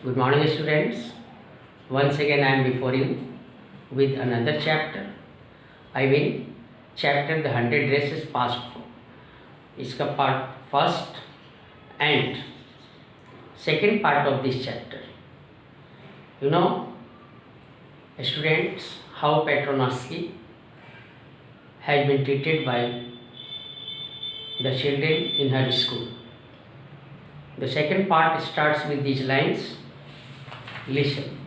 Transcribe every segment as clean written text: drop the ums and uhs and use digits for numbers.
Good morning, students. Once again, I am before you with another chapter. I will chapter the 100 races past. इसका part first and second part of this chapter. You know, students, how Petronovsky has been treated by the children in her school. The second part starts with these lines. Listen.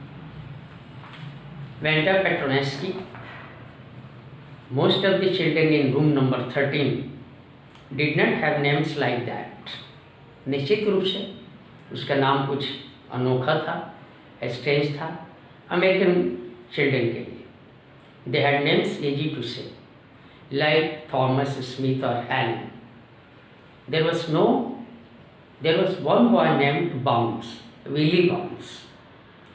Vanda Petronovsky, most of the children in room number 13 did not have names like that. निश्चित रूप से उसका नाम कुछ अनोखा था, strange था American children के लिए. They had names easy to say, like Thomas, Smith or Allen. There was one boy named Bounds, Willie Bounds,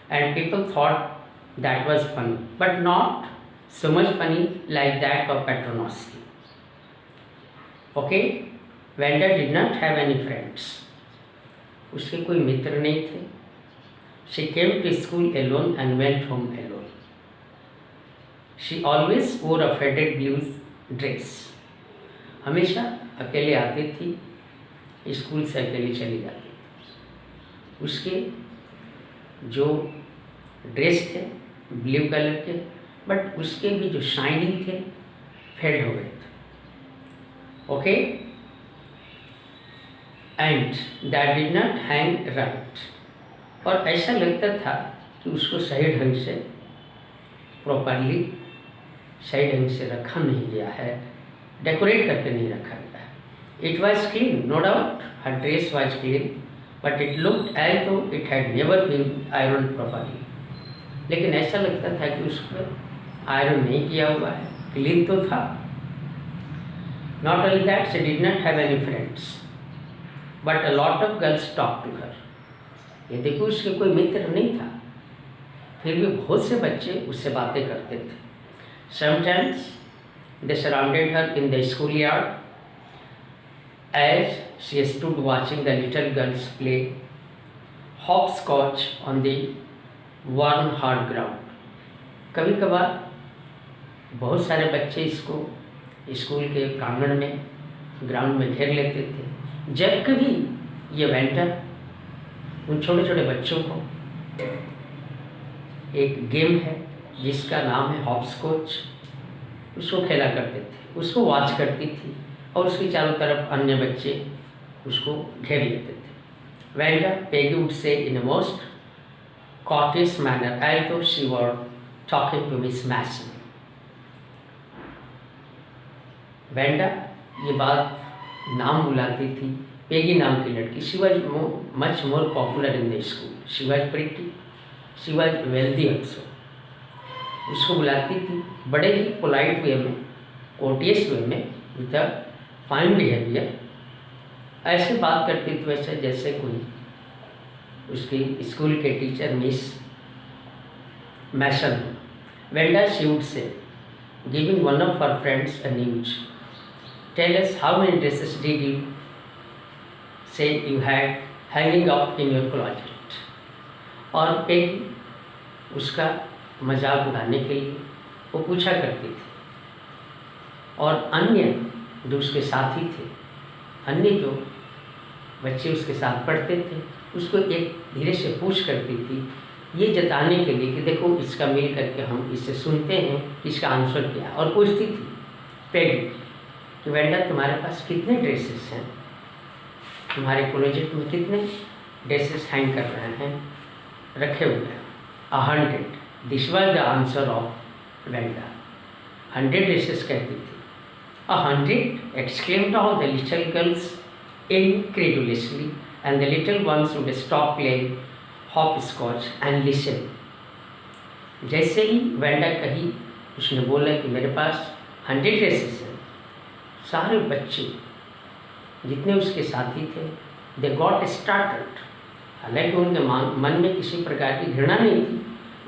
and people thought that was funny, but not so much funny like that of Petronovsky. Okay, Vanda did not have any friends. उसके कोई मित्र नहीं थे. She came to school alone and went home alone. She always wore a faded blue dress. हमेशा अकेले आती थी, school से अकेले चली जाती थी. उसके जो ड्रेस थे ब्लू कलर के, बट उसके भी जो शाइनिंग थे फेड हो गए थे. Okay, and that did not hang right. और ऐसा लगता था कि उसको सही ढंग से प्रॉपरली सही ढंग से रखा नहीं गया है, डेकोरेट करके नहीं रखा गया है. It was clean, no doubt, her dress was clean, but it looked as though it had never been ironed properly. लेकिन ऐसा लगता था कि उस पर आयरन नहीं किया हुआ है, क्लीन तो था. Not only that, she did not have any friends, but a lot of girls talk to her. ये देखो, उसके कोई मित्र नहीं था, फिर भी बहुत से बच्चे उससे बातें करते थे. Sometimes they surrounded her in the school yard as she stood watching the little girls play hopscotch on the warm hard ground. कभी कभार बहुत सारे बच्चे इसको स्कूल के प्रांगण में ग्राउंड में घेर लेते थे. जब कभी ये वेंटर उन छोटे छोटे बच्चों को एक गेम है जिसका नाम है हॉपस्कॉच, उसको खेला करते थे, उसको वॉच करती थी और उसके चारों तरफ अन्य बच्चे उसको घेर लेते थे. Vanda, Peggy would say in a most courteous manner, although she were talking to Miss Mason. Vanda ये बात नाम बुलाती थी. पेगी नाम की लड़की, she was much more popular in the school. She was pretty, she was wealthy also. उसको बुलाती थी बड़े ही पोलाइट वे में, कोर्टियस वे में, विद अ फाइन बिहेवियर. ऐसे बात करती थी वैसे जैसे कोई उसकी स्कूल के teacher miss Mason. Wanda she would say, giving one of her friends a nudge, tell us how many dresses did you say you had hanging up in your closet. और पेगी उसका मजाक उड़ाने के लिए वो पूछा करती थी. और अन्य जो उसके साथी थे, अन्य जो बच्चे उसके साथ पढ़ते थे, उसको एक धीरे से पूछ करती थी, ये जताने के लिए कि देखो इसका मिल करके हम इससे सुनते हैं कि इसका आंसर क्या है. और पूछती थी पेगी कि वेंडा तुम्हारे पास कितने ड्रेसेस हैं, तुम्हारे क्लोजेट में कितने ड्रेसेस हैंग कर रहे हैं, रखे हुए हैं. 100. This was the answer of Wanda. 100 dresses कहती थी. 100, exclaimed all the little girls incredulously, and the little ones would stop playing hopscotch and listen. जैसे ही वेंडा कही, उसने बोला कि मेरे पास 100 ड्रेसेस हैं, सारे बच्चे जितने उसके साथी थे दे गॉट स्टार्टेड. हालांकि उनके मन में किसी प्रकार की घृणा नहीं थी,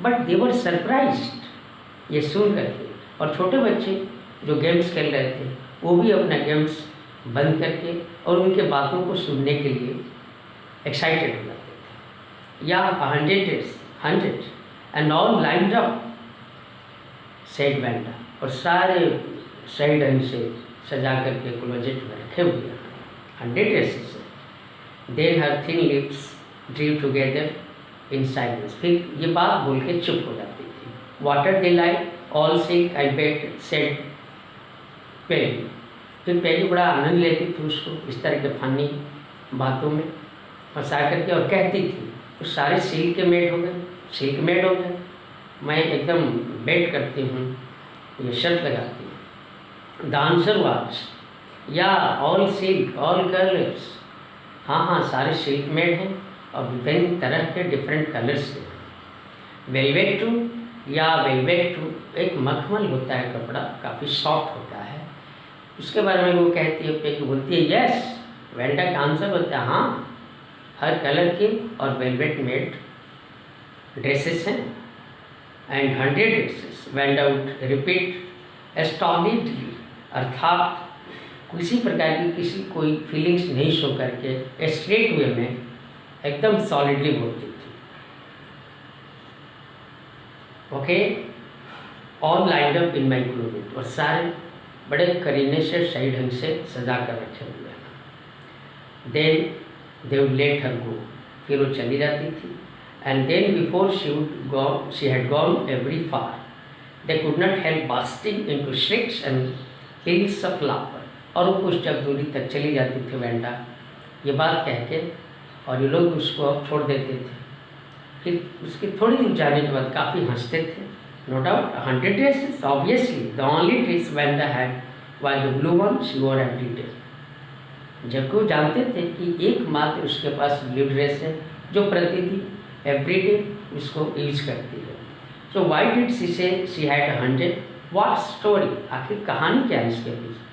बट दे वर सरप्राइज्ड ये सुन करके. और छोटे बच्चे जो गेम्स खेल रहे थे वो भी अपना गेम्स बंद करके और उनके बातों को सुनने के लिए एक्साइटेड हो जाते थे. Yeah, 100 and all lined up, said Vanda. और सारे सही ढंग से सजा करके क्लोजेट में रखे हुए हैं 100 dresses. Then her thin lips drew together in silence. फिर ये बात बोल के चुप हो जाती थी। What are they like all silk I bet said Perry. फिर पेरी बड़ा आनंद लेती थी उसको इस तरह के फनी बातों में फंसा करके, और कहती थी तो सारे सिल्क के मेड हो गए, सिल्क मेड हो गए, मैं एकदम बेट करती हूँ, ये शर्त लगाती हूँ। द आंसर वाज या ऑल सिल्क ऑल कलर्स। हाँ हाँ, सारे सिल्क मेड हैं और विभिन्न तरह के डिफरेंट कलर्स के। वेलवेट टू या वेलवेट टू एक मखमल होता है कपड़ा, काफ़ी सॉफ्ट होता है, उसके बारे में वो कहती है, पेगी बोलती है यस। वेंडा का आंसर होता है हाँ, हर कलर के और वेलवेट मेड ड्रेसेस हैं। And 100 dresses. Wanda would repeat stolidly, अर्थात किसी प्रकार की किसी कोई फीलिंग्स नहीं शो करके स्ट्रेट वे में एकदम सॉलिडली बोलती थी। Okay, all lined up in my closet, और सारे बड़े करीने से सही ढंग से सजा कर रखे हुए हैं। Then they would let her go, फिर वो चली जाती थी। And then before she had gone very far they could not help bursting into shrieks and peals of laughter. और वो कुछ जब दूरी तक चली जाती थी वेंडा ये बात कह के, और ये लोग उसको छोड़ देते थे। फिर उसकी थोड़ी दूर जाने के बाद काफ़ी हंसते थे। No doubt 100 dresses, obviously the only dress Wanda had was the blue one she wore every day. जबकि वो जानते थे कि एकमात्र उसके पास ब्लू ड्रेस है जो प्रतिदिन एवरी डे उसको यूज करती है। सो वाई डिड शी से शी हैड 100? व्हाट स्टोरी, आखिर कहानी क्या है इसके पीछे?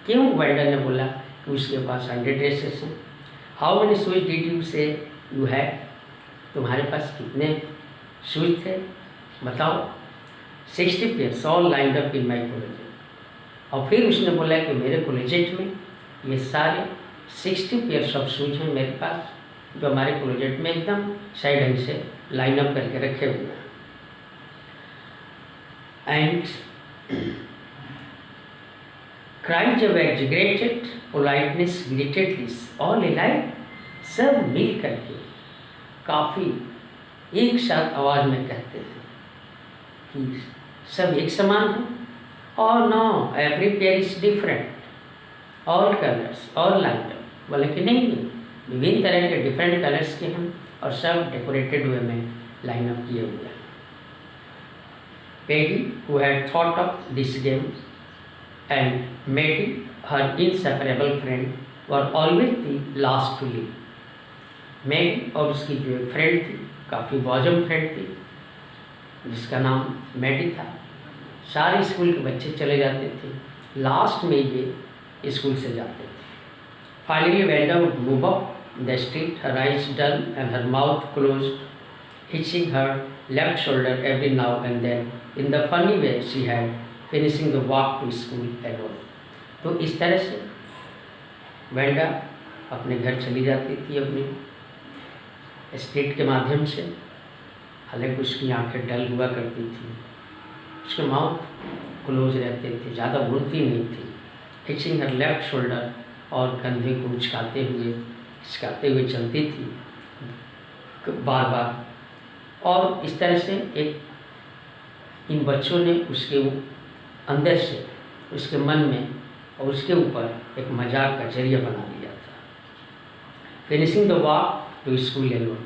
क्यों वेंडा ने बोला कि उसके पास 100 ड्रेसेस हैं? How many shoes did you say you had? तुम्हारे पास कितने शूज थे बताओ? 60 pairs all lined up in my college. और फिर उसने बोला कि मेरे कॉलेजेट में ये सारे 60 पेयर्स ऑफ शूज हैं मेरे पास, जो हमारे कॉलेजेट में एकदम सही ढंग से लाइन अप करके रखे हुए हैं। And cries of exaggerated politeness greeted this all alike. सब मिल करके काफ़ी एक साथ आवाज़ में कहते थे कि सब एक समान है। और know every pair is different, all colours all light up. बोले कि नहीं, विभिन्न तरह के डिफरेंट कलर्स के हैं और सब डेकोरेटेड हुए में लाइन अप किए हुए हैं। Peggy, who had thought of this game and made it her inseparable friend, were always the last to leave. Maggi और उसकी जो एक फ्रेंड थी, काफ़ी बॉजम फ्रेंड थी, जिसका नाम मैडी था, सारे स्कूल के बच्चे चले जाते थे, लास्ट में ये स्कूल से जाते थे। Finally Wanda would move up the street, her eyes dull and her mouth closed, hitching her left shoulder every now and then in the funny way she had finishing the walk to school alone. तो इस तरह से Wanda अपने घर चली जाती थी अपने स्ट्रीट के माध्यम से। हालांकि उसकी आंखें डल हुआ करती थी, उसके माउथ क्लोज रहते थे, ज़्यादा बोलती नहीं थी। हिचिंग हर लेफ्ट शोल्डर, और कंधे को उचकाते हुए चलती थी बार बार। और इस तरह से एक इन बच्चों ने उसके अंदर से उसके मन में और उसके ऊपर एक मजाक का जरिया बना लिया था। Finishing the walk to school alone,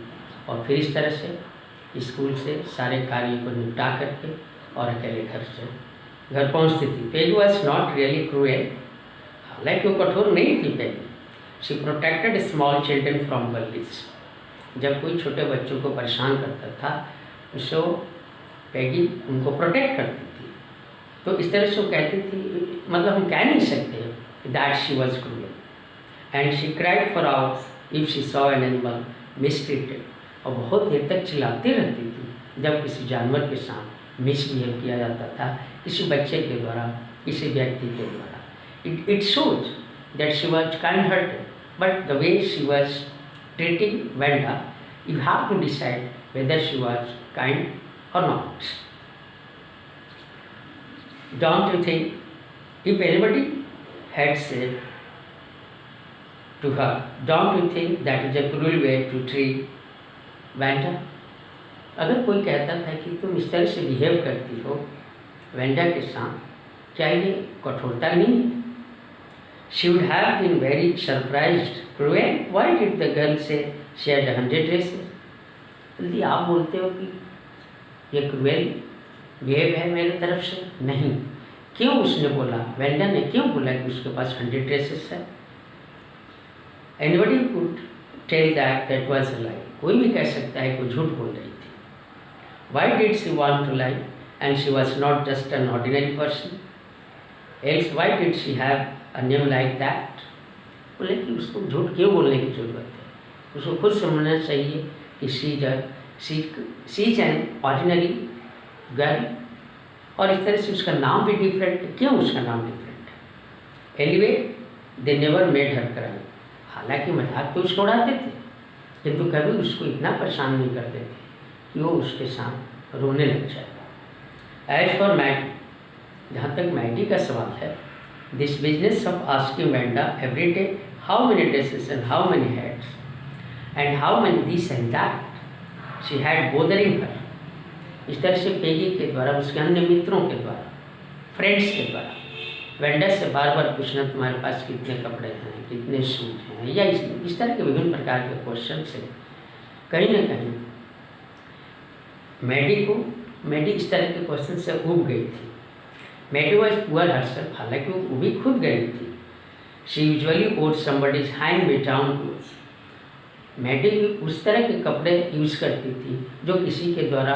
और फिर इस तरह से स्कूल से सारे कार्यों को निपटा करके और अकेले घर पहुंचती थी। Peggy was not really cruel, हालांकि वो कठोर नहीं थी Peggy. She protected small children from bullies. जब कोई छोटे बच्चों को परेशान करता था उसको पेगी उनको प्रोटेक्ट करती थी। तो इस तरह से वो कहती थी, मतलब हम कह नहीं सकते that she was cruel. And she cried for hours if she saw an animal mistreated, और बहुत देर तक चिल्लाती रहती थी जब किसी जानवर के साथ मिसबिहेव किया जाता था, किसी बच्चे के द्वारा, किसी व्यक्ति के द्वारा। It shows that she was kind hearted, but the way she was treating Vanda You have to decide whether she was kind or not. Don't you think if anybody had said to her, don't you think that is a cruel way to treat Wanda? अगर कोई कहता था कि तुम इस तरह से behave करती हो वेंडा के साथ, क्या ये कठोरता नहीं है? She would have been very surprised. Cruel? Why did the girl say she had 100 dresses? जल्दी आप बोलते हो कि ये क्रूएल बिहेव है मेरी तरफ से? नहीं। क्यों उसने बोला, वेंडा ने क्यों बोला कि उसके पास 100 ड्रेसेस है? Anybody could tell that was a lie. कोई भी कह सकता है कि वो झूठ बोल रही थी. Why did she want to lie? And she was not just an ordinary person. Else why did she have a name like that? बोले कि उसको झूठ क्यों बोलने की जरूरत है? उसको खुद समझना चाहिए कि she is an ordinary girl. और इस तरह से उसका नाम भी डिफरेंट है. क्यों उसका नाम डिफरेंट है? Anyway, they never made her cry. हालांकि मजाक तो उसको उड़ाते थे, किंतु कभी उसको इतना परेशान नहीं करते थे कि वो उसके साथ रोने लग जाएगा. एज फॉर मैडी, जहाँ तक मैडी का सवाल है, this business of asking Wanda every day how many dresses and how many hats and how many this and that, she had bothering her. इस तरह से पेगी के द्वारा, उसके अन्य मित्रों के द्वारा, फ्रेंड्स के द्वारा वेंडा से बार बार पूछना तुम्हारे पास कितने कपड़े हैं, कितने सूट हैं, या इस तरह के विभिन्न प्रकार के क्वेश्चन से कहीं ना कहीं मैडी इस तरह के क्वेश्चन से उब गई थी. मैडी वॉज पुअर हरसेल्फ, हालांकि वो भी खुद गई थी. She usually wore somebody's hand me down clothes. Maddie उस तरह के कपड़े यूज़ करती थी जो किसी के द्वारा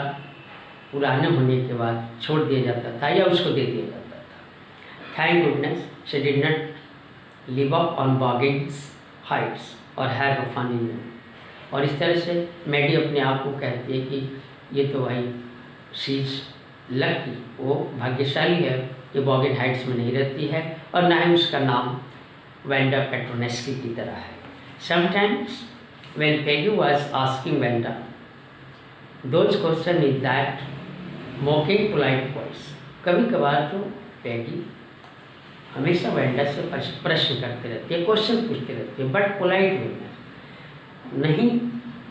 पुराने होने के बाद छोड़ दिया जाता था या उसको दे दिया जाता था. Thank goodness she did not live up on bargains, heights or have a funny name. और इस तरह से मैडी अपने आप को कहती है कि ये तो भाई शीज लकी, वो भाग्यशाली है कि बॉगेन हाइट्स में नहीं रहती है और ना ही उसका नाम वेंडा पेट्रोनेस्की की तरह है. Sometimes when Peggy was asking Wanda those questions in that mocking polite voice, कभी कभार तो पैगी हमेशा वेंडा से प्रश्न करते रहती है, क्वेश्चन पूछते रहती है, बट पोलाइट वे में नहीं.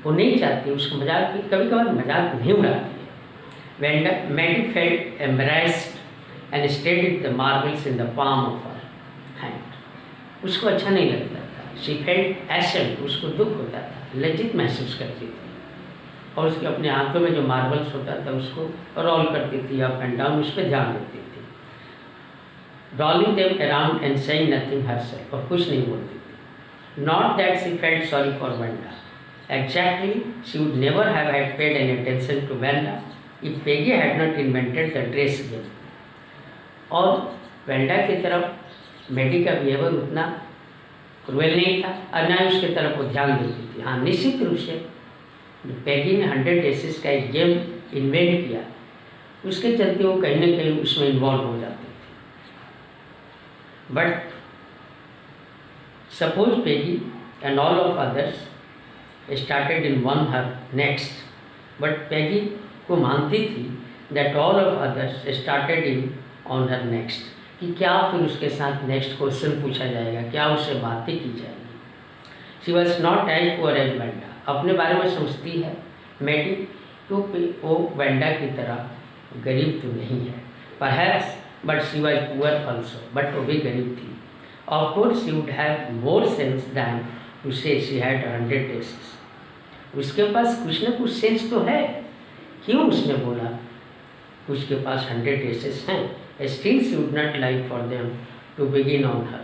वो नहीं चाहती उसको मजाक भी, कभी कभार मजाक नहीं उड़ाती है. Wanda Maddie felt embarrassed and studied the marbles in the palm of her hand. उसको अच्छा नहीं लगता था. शी फेल्ट एशेम्ड, उसको दुख होता था, लज्जित महसूस करती थी और उसके अपने हाथों में जो मार्बल्स होता था उसको रोल करती थी अप एंड डाउन, उस पर ध्यान देती थी. Rolling them around and saying nothing herself, और कुछ नहीं बोलती थी. Not that she felt sorry for Wanda. Exactly, she would never have had paid any attention to Wanda if Peggy had not invented the dress game. और Wanda की तरफ Maddie का behaviour उतना क्रूएल नहीं था और ना ही उसकी तरफ वो ध्यान देती थी. हाँ, निश्चित रूप से पैगी ने 100 ड्रेसेस का एक गेम इन्वेंट किया, उसके चलते वो कहीं ना कहीं उसमें इन्वॉल्व हो जाते थे. But suppose Peggy and all of others started in one her next, but Peggy को मानती थी that all of others started in on her next, कि क्या फिर उसके साथ नेक्स्ट क्वेश्चन पूछा जाएगा, क्या उससे बातें की जाएगी. She was not as poor as Wanda. अपने बारे में सोचती है मैडी तो वो वेंडा की तरह गरीब तो नहीं है. Perhaps but she was poor also, but वो भी गरीब थी. Of course she would have more sense than to say she had 100 dresses. उसके पास कुछ न कुछ सेंस तो है. क्यों उसने बोला उसके पास 100 dresses हैं? Still she would not like for them to begin on her.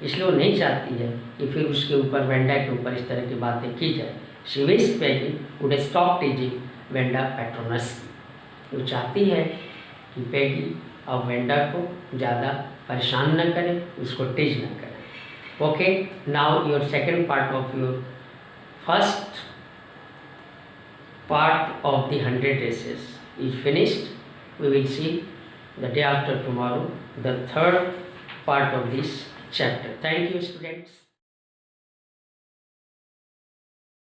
इसलिए वो नहीं चाहती है कि फिर उसके ऊपर वेंडा के ऊपर इस तरह की बातें की जाए. She wished Peggy would stop teasing Wanda Petronescu. वो चाहती है कि पैगी और वेंडा को ज़्यादा परेशान न करें, उसको टीज न करें. Okay, now your second part of your first part of the 100 dresses is finished. We will see the day after tomorrow the third part of this chapter. Thank you, students.